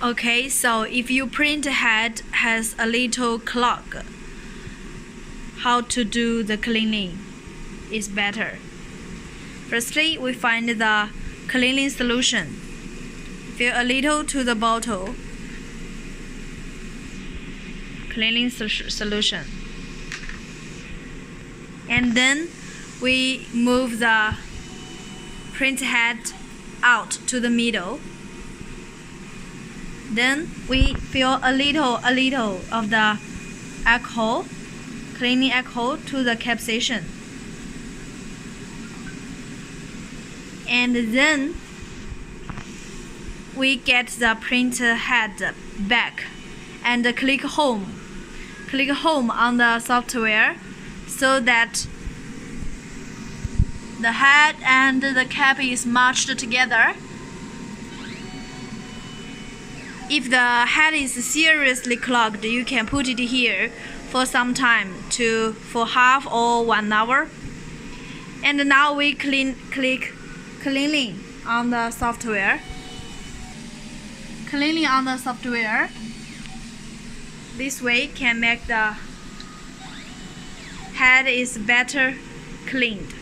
Okay, so if your print head has a little clog, how to do the cleaning is better. Firstly, we find the cleaning solution. Fill a little to the bottle. Cleaning solution. And then we move the print head out to the middle. Then we fill a little of the alcohol, cleaning alcohol to the cap section. And then we get the print head back and click home. Click home on the software so that the head and the cap is matched together. If the head is seriously clogged, you can put it here for some time, for half or 1 hour. And now we click cleaning on the software. Cleaning on the software. This way can make the head is better cleaned.